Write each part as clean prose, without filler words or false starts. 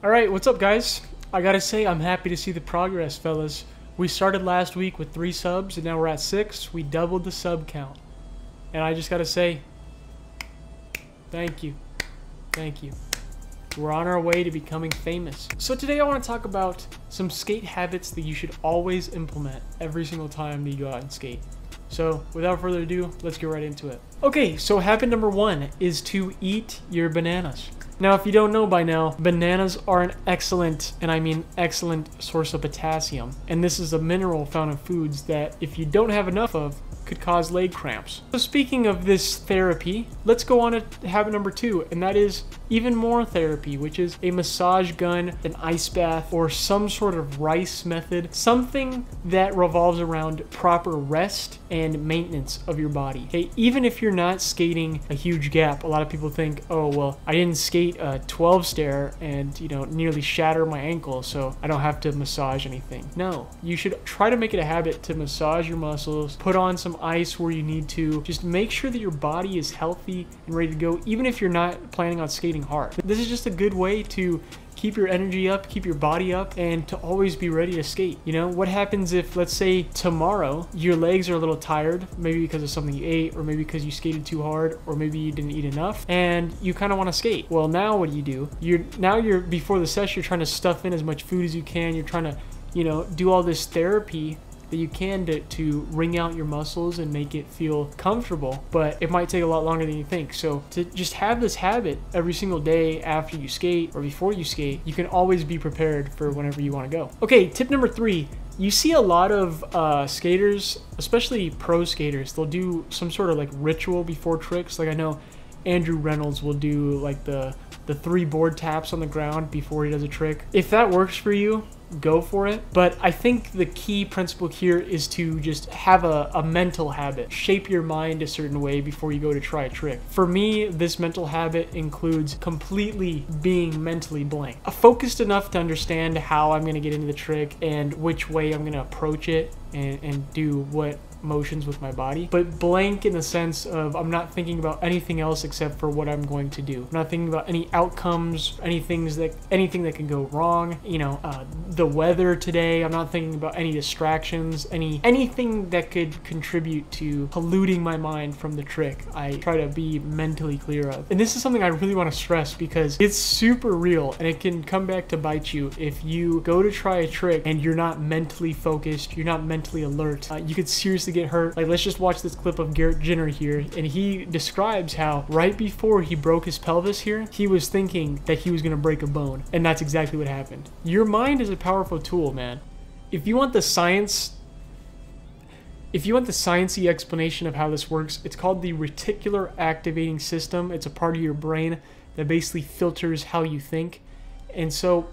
Alright, what's up guys? I gotta say I'm happy to see the progress, fellas. We started last week with 3 subs and now we're at 6. We doubled the sub count. And I just gotta say, thank you. Thank you. We're on our way to becoming famous. So today I want to talk about some skate habits that you should always implement every single time that you go out and skate. So without further ado, let's get right into it. Okay, so habit number 1 is to eat your bananas. Now, if you don't know by now, bananas are an excellent, and I mean excellent, source of potassium. And this is a mineral found in foods that, if you don't have enough of, could cause leg cramps. So speaking of this therapy, let's go on to habit number 2, and that is even more therapy, which is a massage gun, an ice bath, or some sort of rice method, something that revolves around proper rest and maintenance of your body. Okay, even if you're not skating a huge gap, a lot of people think, oh, well, I didn't skate a 12 stair and, nearly shatter my ankle, so I don't have to massage anything. No, you should try to make it a habit to massage your muscles, put on some ice where you need to, just make sure that your body is healthy and ready to go, even if you're not planning on skating hard. This is just a good way to keep your energy up, keep your body up, and to always be ready to skate. What happens if, let's say, tomorrow your legs are a little tired, maybe because of something you ate, or maybe because you skated too hard, or maybe you didn't eat enough, and you kind of want to skate. Well, now what do? You're before the session, you're trying to stuff in as much food as you can. You're trying to, do all this therapy that you can to wring out your muscles and make it feel comfortable, but it might take a lot longer than you think. So to just have this habit every single day after you skate or before you skate, you can always be prepared for whenever you want to go. Okay, tip number 3. You see a lot of skaters, especially pro skaters, they'll do some sort of like ritual before tricks. Like I know Andrew Reynolds will do like the 3 board taps on the ground before he does a trick. If that works for you, go for it. But I think the key principle here is to just have a mental habit. Shape your mind a certain way before you go to try a trick. For me, this mental habit includes completely being mentally blank. Focused enough to understand how I'm going to get into the trick and which way I'm going to approach it and do what motions with my body, but blank in the sense of I'm not thinking about anything else except for what I'm going to do. I'm not thinking about any outcomes, anything that can go wrong, the weather today. I'm not thinking about any distractions, anything that could contribute to polluting my mind from the trick. I try to be mentally clear of. And this is something I really want to stress because it's super real and it can come back to bite you if you go to try a trick and you're not mentally focused, you're not mentally alert. You could seriously get hurt. Like, let's just watch this clip of Garrett Jenner here, and he describes how right before he broke his pelvis here, he was thinking that he was going to break a bone, and that's exactly what happened. Your mind is a powerful tool, man. If you want the sciencey explanation of how this works, it's called the reticular activating system. It's a part of your brain that basically filters how you think. And so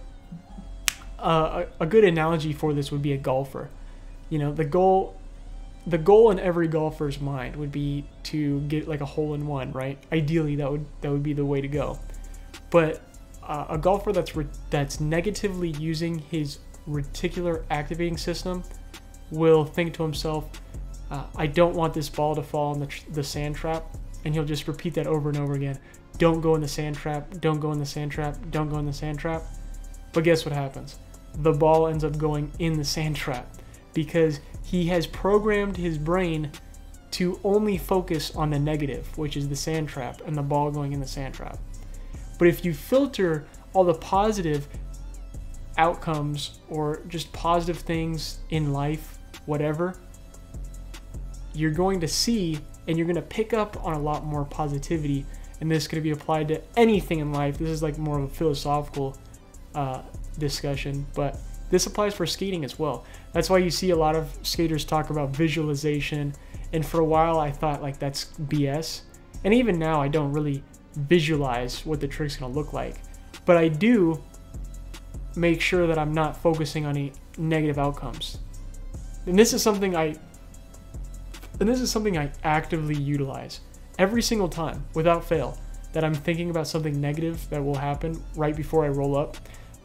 a good analogy for this would be a golfer. The goal in every golfer's mind would be to get like a hole-in-one, right? Ideally, that would be the way to go. But a golfer that's negatively using his reticular activating system will think to himself, I don't want this ball to fall in the sand trap, and he'll just repeat that over and over again. Don't go in the sand trap, don't go in the sand trap, don't go in the sand trap. But guess what happens? The ball ends up going in the sand trap because he has programmed his brain to only focus on the negative, which is the sand trap and the ball going in the sand trap. But if you filter all the positive outcomes or just positive things in life, whatever, you're going to see and you're going to pick up on a lot more positivity. And this could be applied to anything in life. This is like more of a philosophical discussion, but this applies for skating as well. That's why you see a lot of skaters talk about visualization. And for a while I thought like that's BS. And even now I don't really visualize what the trick's gonna look like. But I do make sure that I'm not focusing on any negative outcomes. And this is something I actively utilize every single time without fail, that I'm thinking about something negative that will happen right before I roll up.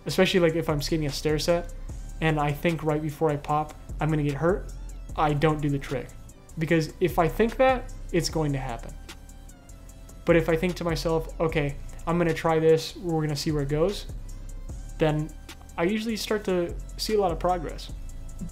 Especially like if I'm skating a stair set and I think right before I pop I'm gonna get hurt, I don't do the trick. Because if I think that, it's going to happen. But if I think to myself, okay, I'm gonna try this, we're gonna see where it goes, then I usually start to see a lot of progress.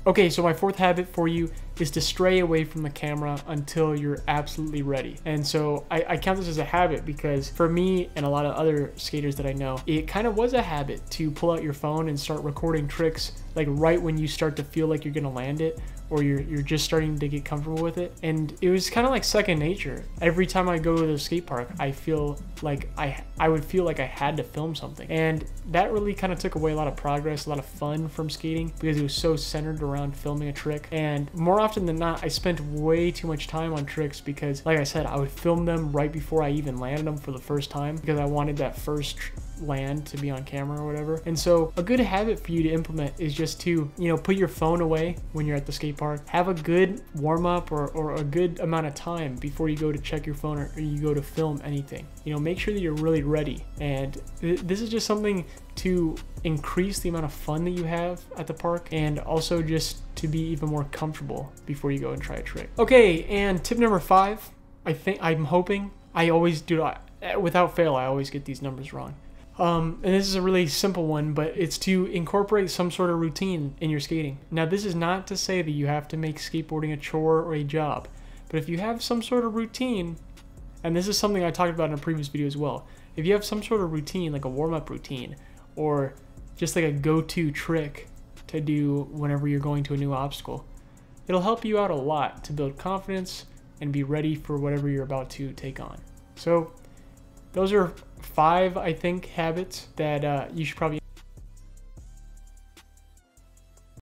Okay, so my fourth habit for you is to stray away from the camera until you're absolutely ready. And so I count this as a habit because for me and a lot of other skaters that I know, it kind of was a habit to pull out your phone and start recording tricks like right when you start to feel like you're gonna land it, or you're just starting to get comfortable with it. And it was kind of like second nature. Every time I go to the skate park, I feel like I would feel like I had to film something. And that really kind of took away a lot of progress, a lot of fun from skating, because it was so centered around filming a trick. And more often than not, I spent way too much time on tricks because, like I said, I would film them right before I even landed them for the first time because I wanted that first land to be on camera or whatever. And so a good habit for you to implement is just to, you know, put your phone away when you're at the skate park. Have a good warm-up or a good amount of time before you go to check your phone or you go to film anything. You know, make sure that you're really ready. And this is just something to increase the amount of fun that you have at the park, and also just to be even more comfortable before you go and try a trick. Okay, and tip number 5, I'm hoping, I always do, without fail, I always get these numbers wrong. And this is a really simple one, but it's to incorporate some sort of routine in your skating. Now, this is not to say that you have to make skateboarding a chore or a job, but if you have some sort of routine, and this is something I talked about in a previous video as well, if you have some sort of routine, like a warm-up routine, or just like a go-to trick to do whenever you're going to a new obstacle, it'll help you out a lot to build confidence and be ready for whatever you're about to take on. So those are 5, I think, habits that you should probably